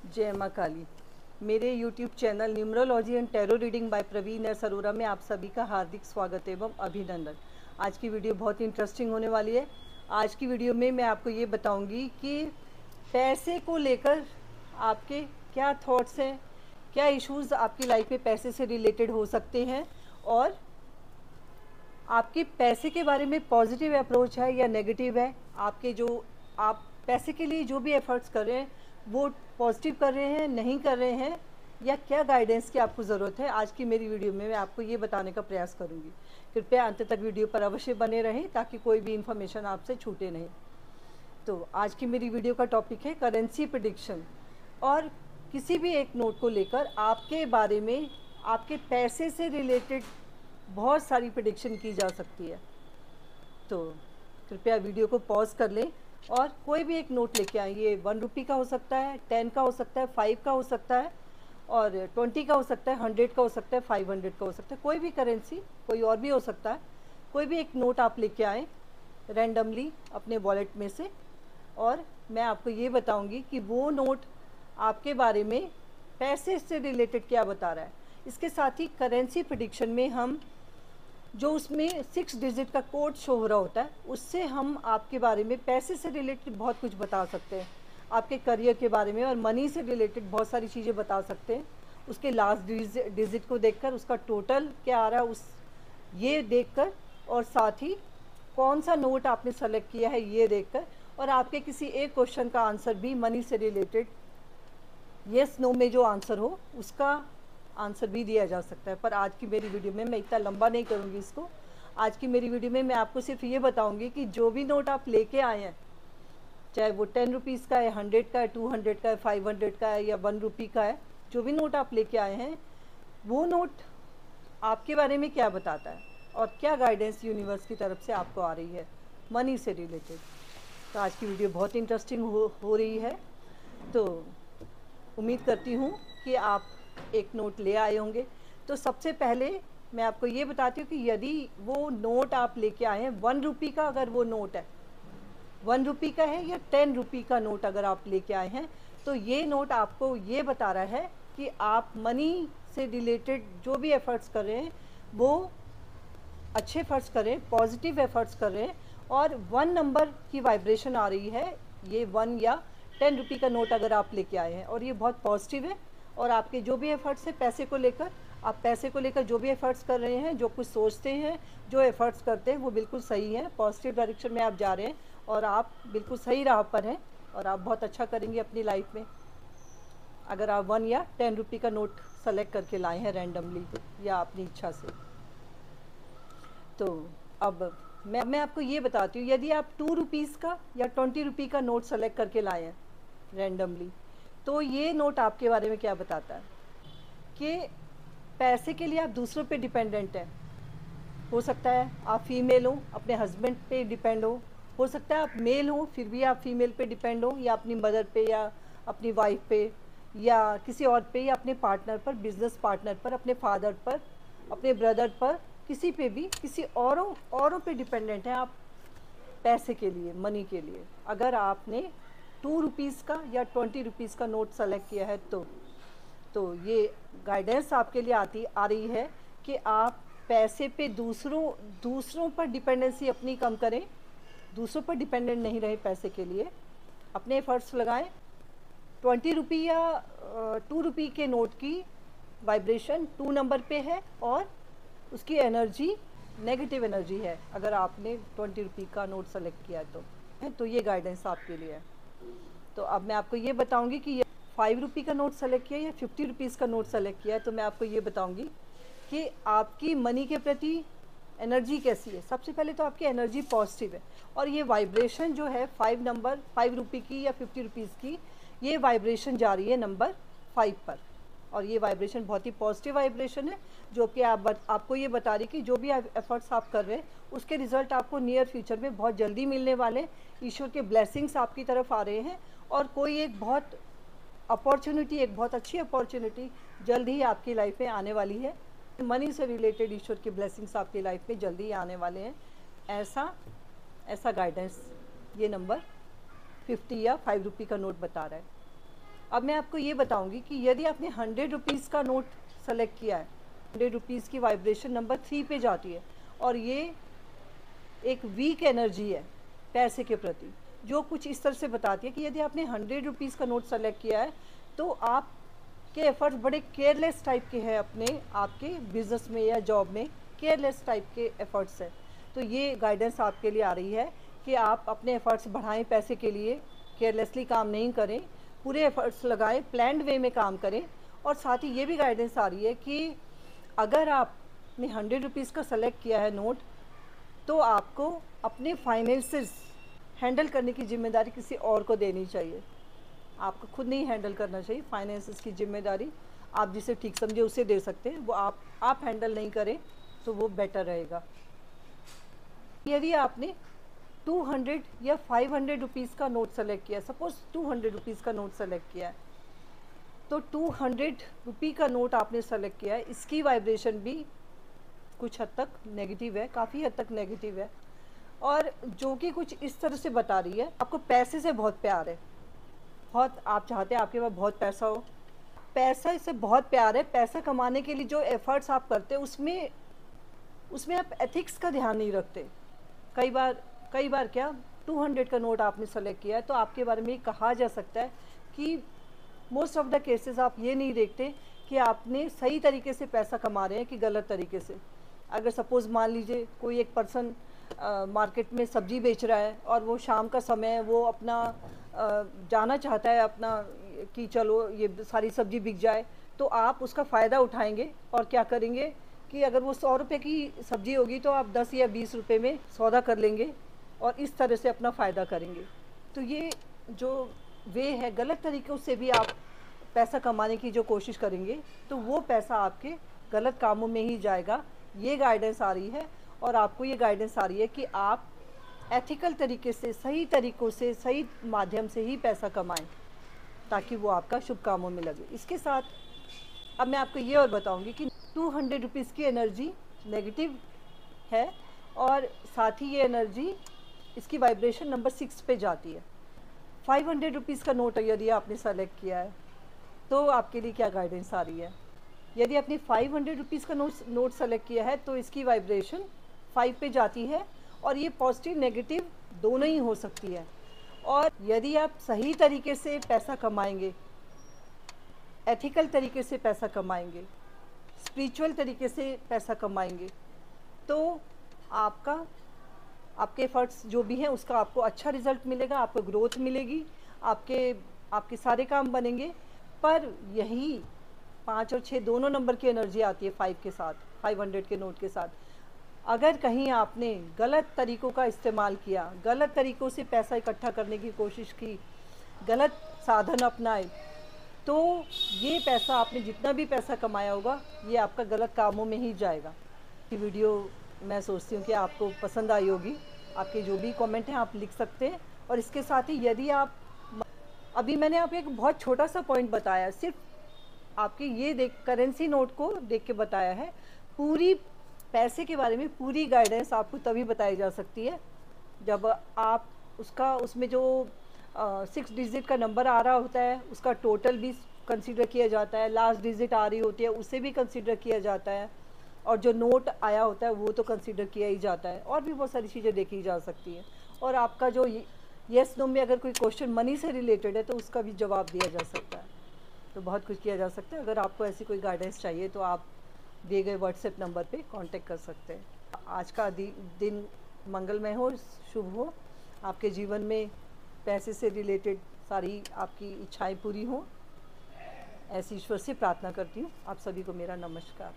जय माँ काली। मेरे YouTube channel numerology and tarot reading by Praveen S Arora में आप सभी का हार्दिक स्वागत एवं अभिनंदन। आज की वीडियो बहुत इंटरेस्टिंग होने वाली है। आज की वीडियो में मैं आपको ये बताऊंगी कि पैसे को लेकर आपके क्या थॉट्स हैं, क्या इश्यूज़ आपकी लाइफ में पैसे से रिलेटेड हो सकते हैं, और आपके पैसे के बारे में पॉजिटिव अप्रोच है या नेगेटिव है। आपके जो आप पैसे के लिए जो भी एफर्ट्स कर रहे हैं वो पॉजिटिव कर रहे हैं, नहीं कर रहे हैं, या क्या गाइडेंस की आपको ज़रूरत है। आज की मेरी वीडियो में मैं आपको ये बताने का प्रयास करूँगी। कृपया अंत तक वीडियो पर अवश्य बने रहें ताकि कोई भी इन्फॉर्मेशन आपसे छूटे नहीं। तो आज की मेरी वीडियो का टॉपिक है करेंसी प्रेडिक्शन, और किसी भी एक नोट को लेकर आपके बारे में, आपके पैसे से रिलेटेड बहुत सारी प्रेडिक्शन की जा सकती है। तो कृपया वीडियो को पॉज कर लें और कोई भी एक नोट लेके आएँ। ये 1 रुपये का हो सकता है, 10 का हो सकता है, 5 का हो सकता है, और 20 का हो सकता है, 100 का हो सकता है, 500 का हो सकता है। कोई भी करेंसी, कोई और भी हो सकता है। कोई भी एक नोट आप लेके आएँ रैंडमली अपने वॉलेट में से, और मैं आपको ये बताऊंगी कि वो नोट आपके बारे में पैसे से रिलेटेड क्या बता रहा है। इसके साथ ही करेंसी प्रेडिक्शन में हम जो उसमें 6 डिजिट का कोड शो हो रहा होता है, उससे हम आपके बारे में पैसे से रिलेटेड बहुत कुछ बता सकते हैं। आपके करियर के बारे में और मनी से रिलेटेड बहुत सारी चीज़ें बता सकते हैं। उसके लास्ट डिजिट को देखकर उसका टोटल क्या आ रहा है, उस ये देखकर, और साथ ही कौन सा नोट आपने सेलेक्ट किया है ये देखकर, और आपके किसी एक क्वेश्चन का आंसर भी मनी से रिलेटेड येस नो में जो आंसर हो उसका आंसर भी दिया जा सकता है। पर आज की मेरी वीडियो में मैं इतना लंबा नहीं करूँगी इसको। आज की मेरी वीडियो में मैं आपको सिर्फ ये बताऊँगी कि जो भी नोट आप लेके आए हैं, चाहे वो 10 रुपीज़ का है, 100 का है, 200 का है, 500 का है या 1 रुपये का है, जो भी नोट आप लेके आए हैं वो नोट आपके बारे में क्या बताता है और क्या गाइडेंस यूनिवर्स की तरफ से आपको आ रही है मनी से रिलेटेड। तो आज की वीडियो बहुत इंटरेस्टिंग हो रही है। तो उम्मीद करती हूँ कि आप एक नोट ले आए होंगे। तो सबसे पहले मैं आपको ये बताती हूँ कि यदि वो नोट आप लेके आए हैं 1 रुपये का, अगर वो नोट है 1 रुपये का है या 10 रुपये का नोट अगर आप लेके आए हैं, तो ये नोट आपको ये बता रहा है कि आप मनी से रिलेटेड जो भी एफर्ट्स कर रहे हैं वो अच्छे एफर्ट्स करें, पॉजिटिव एफर्ट्स कर रहे हैं, और 1 नंबर की वाइब्रेशन आ रही है। ये 1 या 10 रुपये का नोट अगर आप लेके आए हैं और ये बहुत पॉजिटिव है, और आपके जो भी एफर्ट्स हैं पैसे को लेकर, आप पैसे को लेकर जो भी एफर्ट्स कर रहे हैं, जो कुछ सोचते हैं, जो एफर्ट्स करते हैं वो बिल्कुल सही है, पॉजिटिव डायरेक्शन में आप जा रहे हैं और आप बिल्कुल सही राह पर हैं, और आप बहुत अच्छा करेंगे अपनी लाइफ में अगर आप 1 या 10 रुपये का नोट सेलेक्ट करके लाए हैं रैंडमली या अपनी इच्छा से। तो अब मैं आपको ये बताती हूँ, यदि आप 2 रुपीज़ का या 20 रुपये का नोट सेलेक्ट करके लाए हैं रैंडमली, तो ये नोट आपके बारे में क्या बताता है कि पैसे के लिए आप दूसरों पे डिपेंडेंट हैं। हो सकता है आप फीमेल हो, अपने हस्बैंड पे डिपेंड हो सकता है आप मेल हो फिर भी आप फीमेल पे डिपेंड हो, या अपनी मदर पे या अपनी वाइफ पे या किसी और पे, या अपने पार्टनर पर, बिजनेस पार्टनर पर, अपने फादर पर, अपने ब्रदर पर, किसी पे भी, किसी औरों पे डिपेंडेंट हैं आप पैसे के लिए, मनी के लिए। अगर आपने 2 रुपीज़ का या 20 रुपीज़ का नोट सेलेक्ट किया है तो ये गाइडेंस आपके लिए आ रही है कि आप पैसे पे दूसरों पर डिपेंडेंसी अपनी कम करें, दूसरों पर डिपेंडेंट नहीं रहे पैसे के लिए, अपने एफर्ट्स लगाएं। 20 रुपये या 2 रुपये के नोट की वाइब्रेशन 2 नंबर पे है और उसकी एनर्जी नेगेटिव एनर्जी है अगर आपने 20 रुपये का नोट सेलेक्ट किया तो ये गाइडेंस आपके लिए है। तो अब मैं आपको ये बताऊंगी कि 5 रुपये का नोट सेलेक्ट किया या 50 रुपीज़ का नोट सेलेक्ट किया है, तो मैं आपको ये बताऊंगी कि आपकी मनी के प्रति एनर्जी कैसी है। सबसे पहले तो आपकी एनर्जी पॉजिटिव है, और ये वाइब्रेशन जो है 5 रुपये की या 50 रुपीज़ की, ये वाइब्रेशन जा रही है नंबर 5 पर, और ये वाइब्रेशन बहुत ही पॉजिटिव वाइब्रेशन है, जो कि आपको ये बता रही कि जो भी एफर्ट्स आप कर रहे हैं उसके रिज़ल्ट आपको नियर फ्यूचर में बहुत जल्दी मिलने वाले। ईश्वर के ब्लेसिंग्स आपकी तरफ आ रहे हैं, और कोई एक बहुत अपॉर्चुनिटी, एक बहुत अच्छी अपॉर्चुनिटी जल्द ही आपकी लाइफ में आने वाली है। मनी से रिलेटेड ईश्वर की ब्लेसिंग्स आपकी लाइफ में जल्दी ही आने वाले हैं, ऐसा गाइडेंस ये नंबर 50 या 5 रुपये का नोट बता रहा है। अब मैं आपको ये बताऊंगी कि यदि आपने 100 रुपीज़ का नोट सेलेक्ट किया है, 100 रुपीज़ की वाइब्रेशन नंबर 3 पे जाती है और ये एक वीक एनर्जी है पैसे के प्रति, जो कुछ इस तरह से बताती है कि यदि आपने 100 रुपीज़ का नोट सेलेक्ट किया है तो आपके एफर्ट्स बड़े केयरलेस टाइप के हैं, अपने आपके बिजनेस में या जॉब में केयरलेस टाइप के एफर्ट्स है। तो ये गाइडेंस आपके लिए आ रही है कि आप अपने एफर्ट्स बढ़ाएं, पैसे के लिए केयरलेसली काम नहीं करें, पूरे एफर्ट्स लगाएं, प्लान्ड वे में काम करें। और साथ ही ये भी गाइडेंस आ रही है कि अगर आपने 100 रुपीज़ का सेलेक्ट किया है नोट, तो आपको अपने फाइनेंसेस हैंडल करने की जिम्मेदारी किसी और को देनी चाहिए। आपको खुद नहीं हैंडल करना चाहिए फाइनेंसेस की जिम्मेदारी। आप जिसे ठीक समझे उसे दे सकते हैं, वो आप हैंडल नहीं करें तो वो बेटर रहेगा। यदि आपने 200 या 500 रुपीज़ का नोट सेलेक्ट किया, सपोज 200 रुपीज़ का नोट सेलेक्ट किया है, तो 200 रुपये का नोट आपने सेलेक्ट किया है, इसकी वाइब्रेशन भी कुछ हद तक नेगेटिव है, काफ़ी हद तक नेगेटिव है, और जो कि कुछ इस तरह से बता रही है आपको पैसे से बहुत प्यार है, बहुत आप चाहते हैं आपके पास बहुत पैसा हो, पैसा इससे बहुत प्यार है। पैसा कमाने के लिए जो एफर्ट्स आप करते हैं उसमें आप एथिक्स का ध्यान नहीं रखते। कई बार क्या 200 का नोट आपने सेलेक्ट किया है तो आपके बारे में ये कहा जा सकता है कि मोस्ट ऑफ द केसेस आप ये नहीं देखते कि आपने सही तरीके से पैसा कमा रहे हैं कि गलत तरीके से। अगर सपोज़ मान लीजिए कोई एक पर्सन मार्केट में सब्ज़ी बेच रहा है और वो शाम का समय है, वो अपना जाना चाहता है अपना कि चलो ये सारी सब्ज़ी बिक जाए, तो आप उसका फ़ायदा उठाएंगे और क्या करेंगे कि अगर वो 100 रुपये की सब्ज़ी होगी तो आप 10 या 20 रुपये में सौदा कर लेंगे और इस तरह से अपना फ़ायदा करेंगे। तो ये जो वे है, गलत तरीक़ों से भी आप पैसा कमाने की जो कोशिश करेंगे तो वो पैसा आपके गलत कामों में ही जाएगा। ये गाइडेंस आ रही है और आपको ये गाइडेंस आ रही है कि आप एथिकल तरीके से, सही तरीक़ों से, सही माध्यम से ही पैसा कमाएं ताकि वो आपका शुभ कामों में लगे। इसके साथ अब मैं आपको ये और बताऊंगी कि 200 रुपीज़ की एनर्जी नेगेटिव है और साथ ही ये एनर्जी, इसकी वाइब्रेशन नंबर 6 पे जाती है। 500 रुपीज़ का नोट यदि आपने सेलेक्ट किया है तो आपके लिए क्या गाइडेंस आ रही है। यदि आपने 500 रुपीज़ का नोट सेलेक्ट किया है तो इसकी वाइब्रेशन 5 पे जाती है और ये पॉजिटिव नेगेटिव दोनों ही हो सकती है। और यदि आप सही तरीके से पैसा कमाएंगे, एथिकल तरीके से पैसा कमाएंगे, स्पिरिचुअल तरीके से पैसा कमाएंगे, तो आपके एफर्ट्स जो भी हैं उसका आपको अच्छा रिज़ल्ट मिलेगा, आपको ग्रोथ मिलेगी, आपके सारे काम बनेंगे। पर यही 5 और 6 दोनों नंबर की एनर्जी आती है 5 के साथ, 500 के नोट के साथ। अगर कहीं आपने गलत तरीक़ों का इस्तेमाल किया, गलत तरीक़ों से पैसा इकट्ठा करने की कोशिश की, गलत साधन अपनाए, तो ये पैसा, आपने जितना भी पैसा कमाया होगा, ये आपका गलत कामों में ही जाएगा। ये वीडियो मैं सोचती हूँ कि आपको पसंद आई होगी। आपके जो भी कमेंट हैं आप लिख सकते हैं। और इसके साथ ही यदि आप, अभी मैंने आपको एक बहुत छोटा सा पॉइंट बताया, सिर्फ आपके ये करेंसी नोट को देख के बताया है। पूरी पैसे के बारे में पूरी गाइडेंस आपको तभी बताई जा सकती है जब आप उसमें जो 6 डिजिट का नंबर आ रहा होता है उसका टोटल भी कंसीडर किया जाता है, लास्ट डिजिट आ रही होती है उसे भी कंसीडर किया जाता है, और जो नोट आया होता है वो तो कंसीडर किया ही जाता है। और भी बहुत सारी चीज़ें देखी जा सकती हैं। और आपका जो येस नो में अगर कोई क्वेश्चन मनी से रिलेटेड है तो उसका भी जवाब दिया जा सकता है। तो बहुत कुछ किया जा सकता है। अगर आपको ऐसी कोई गाइडेंस चाहिए तो आप दिए गए व्हाट्सएप नंबर पे कांटेक्ट कर सकते हैं। आज का दिन मंगलमय हो, शुभ हो, आपके जीवन में पैसे से रिलेटेड सारी आपकी इच्छाएं पूरी हों, ऐसी ईश्वर से प्रार्थना करती हूँ। आप सभी को मेरा नमस्कार।